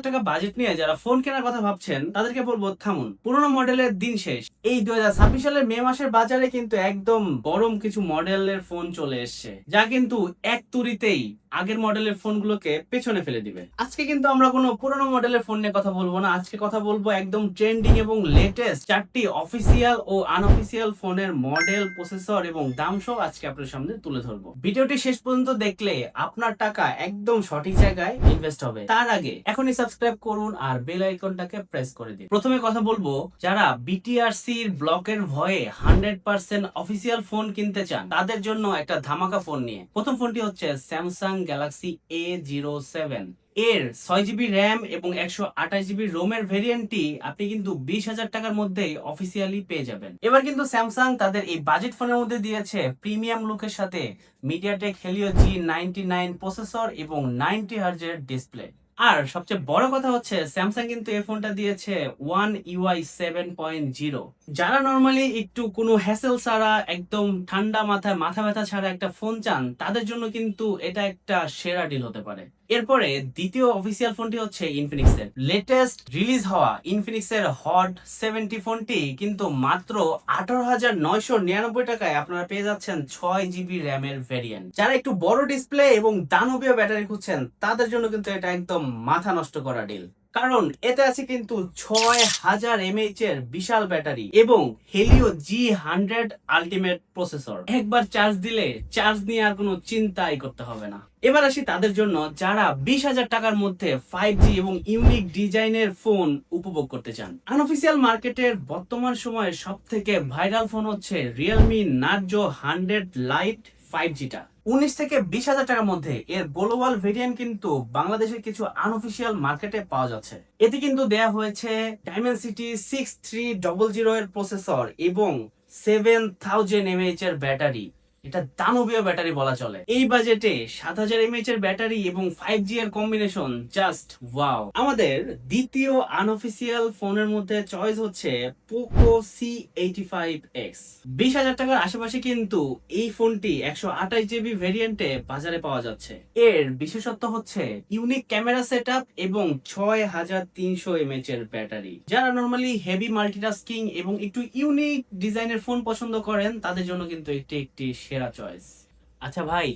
টাকা বাজেট নিয়ে যারা ফোন কেনার কথা ভাবছেন তাদেরকে বলবো থামুন, পুরোনো মডেলের দিন শেষ। এই 2026 সালের মে মাসের বাজারে কিন্তু একদম গরম কিছু মডেলের ফোন চলে এসছে, যা কিন্তু এক তুড়িতেই আগের মডেলের ফোনগুলোকে পেছনে ফেলে দিবে। আজকে কিন্তু আমরা কোনো পুরোনো মডেলের ফোন নিয়ে কথা বলবো না, আজকে কথা বলবো একদম ট্রেন্ডিং এবং লেটেস্ট 4টি অফিসিয়াল ও আনঅফিসিয়াল ফোনের মডেল, প্রসেসর এবং দাম সহ আজকে আপনার সামনে তুলে ধরবো। ভিডিওটি শেষ পর্যন্ত দেখলে আপনার টাকা একদম সঠিক জায়গায় ইনভেস্ট হবে। তার আগে এখনই সাবস্ক্রাইব করুন আর বেল আইকনটাকে প্রেস করে দিন। প্রথমে কথা বলবো যারা বিটিআরসি এর ব্লকের ভয়ে 100% অফিসিয়াল ফোন কিনতে চান তাদের জন্য একটা ধামাকা ফোন নিয়ে। প্রথম ফোনটি হচ্ছে স্যামসাং গ্যালাক্সি A07। এর 6GB র্যাম এবং 128GB রোমের ভেরিয়েন্টটি আপনি কিন্তু 20,000 টাকার মধ্যেই অফিসিয়ালি পেয়ে যাবেন। এবার কিন্তু স্যামসাং তাদের এই বাজেট ফোনের মধ্যে দিয়েছে প্রিমিয়াম লুকের সাথে মিডিয়াটেক হেলিও G99 প্রসেসর এবং 90 হার্জের ডিসপ্লে। আর সবচেয়ে বড় কথা হচ্ছে স্যামসাং কিন্তু এই ফোনটা দিয়েছে One UI 7.0। যারা নরমালি একটু কোনো হ্যাসেল ছাড়া একদম ঠান্ডা মাথায় মাথা ব্যথা ছাড়া একটা ফোন চান তাদের জন্য কিন্তু এটা একটা সেরা ডিল হতে পারে। এরপরে দ্বিতীয় অফিসিয়াল ফোনটি হচ্ছে ইনফিনিক্সের লেটেস্ট রিলিজ হওয়া ইনফিনিক্সের হট 70 ফোনটি কিন্তু মাত্র 18,999 টাকায় আপনারা পেয়ে যাচ্ছেন 6GB র্যামের ভেরিয়েন্ট। যারা একটু বড় ডিসপ্লে এবং দানবীয় ব্যাটারি খুঁজছেন তাদের জন্য কিন্তু এটা একদম মাথা নষ্ট করা ডিল, কারণ এতে আছে কিন্তু 6000 mAh এর বিশাল ব্যাটারি এবং হেলিও G100 আলটিমেট প্রসেসর। একবার চার্জ দিলে চার্জ নিয়ে আর কোনো চিন্তাই করতে হবে না। এবার আসি তাদের জন্য যারা 20,000 টাকার মধ্যে 5G এবং ইউনিক ডিজাইনের ফোন উপভোগ করতে চান। আনঅফিসিয়াল মার্কেটের বর্তমান সময়ে সব থেকে ভাইরাল ফোন হচ্ছে রিয়েলমি নার্জো 100 লাইট 5Gটা। 19 থেকে 20,000 টাকার মধ্যে এর গ্লোবাল ভেরিয়েন্ট কিন্তু বাংলাদেশের কিছু আনঅফিসিয়াল মার্কেটে পাওয়া যাচ্ছে। এতে কিন্তু দেয়া হয়েছে ডাইমেনসিটি 6300 এর প্রসেসর এবং 7000 mAh এর ব্যাটারি। এটা দানবীয় ব্যাটারি বলা চলে। এই বাজেটে 7000 mAh এর ব্যাটারি এবং 5G এর কম্বিনেশন জাস্ট ওয়াও। আমাদের দ্বিতীয় আনঅফিসিয়াল ফোনের মধ্যে চয়েস হচ্ছে পোকো C85X। 20,000 টাকার আশেপাশে কিন্তু এই ফোনটি 128GB ভেরিয়েন্টে বাজারে পাওয়া যাচ্ছে। এর বিশেষত্ব হচ্ছে ইউনিক ক্যামেরা সেটআপ এবং 6300 mAh এর ব্যাটারি। যারা নরমালি হেভি মাল্টিটাস্কিং এবং একটু ইউনিক ডিজাইনের ফোন পছন্দ করেন তাদের জন্য কিন্তু এটি একটি সেরা চয়েস। আচ্ছা ভাই,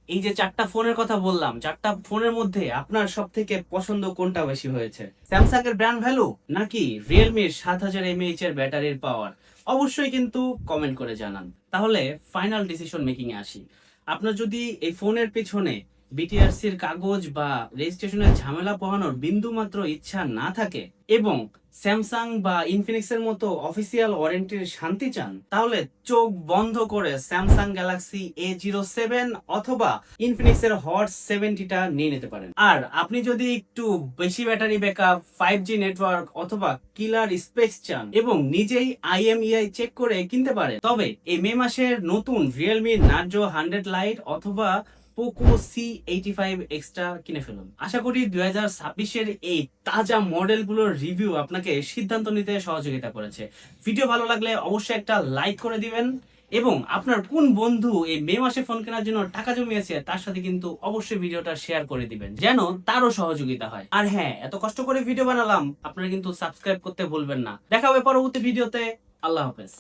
এই যে 4টা ফোনের কথা বললাম, 4টা ফোনের মধ্যে আপনার সব থেকে পছন্দ কোনটা বেশি হয়েছে? স্যামসাং এর ব্র্যান্ড ভ্যালু নাকি রিয়েলমির 7000 mAh এর ব্যাটারির পাওয়ার? অবশ্যই কিন্তু কমেন্ট করে জানান। তাহলে ফাইনাল ডিসিশন মেকিং এ আসি। আপনার যদি এই ফোনের পিছনে বিটিআরসির কাগজ বা রেজিস্ট্রেশনের ঝামেলা পোহানোর বিন্দু মাত্র ইচ্ছা না থাকে এবং স্যামসাং বা ইনফিনিক্সের মতো অফিসিয়াল ওয়ারেন্টির শান্তি চান, তাহলে চোখ বন্ধ করে স্যামসাং গ্যালাক্সি A07 অথবা ইনফিনিক্সের হট 70টা নিয়ে নিতে পারেন। আর আপনি যদি একটু বেশি ব্যাটারি ব্যাকআপ, 5G নেটওয়ার্ক অথবা কিলার স্পেস চান এবং নিজেই IMEI চেক করে কিনতে পারেন, তবে এই মে মাসের নতুন রিয়েলমি নার্জো 100 লাইট অথবা পোকো C85X টা কিনে ফেলুন। আশা করি 2026 এর এই তাজা মডেলগুলোর রিভিউ আপনাকে সিদ্ধান্ত নিতে সহযোগিতা করেছে। ভিডিও ভালো লাগলে অবশ্যই একটা লাইক করে দিবেন এবং আপনার কোন বন্ধু এই মে মাসে ফোন কেনার জন্য টাকা জমিয়েছে তার সাথে কিন্তু অবশ্যই ভিডিওটা শেয়ার করে দিবেন যেন তারও সহযোগিতা হয়। আর হ্যাঁ, এত কষ্ট করে ভিডিও বানালাম, আপনারা কিন্তু সাবস্ক্রাইব করতে ভুলবেন না। দেখা হবে পরবর্তী ভিডিওতে। আল্লাহ হাফেজ।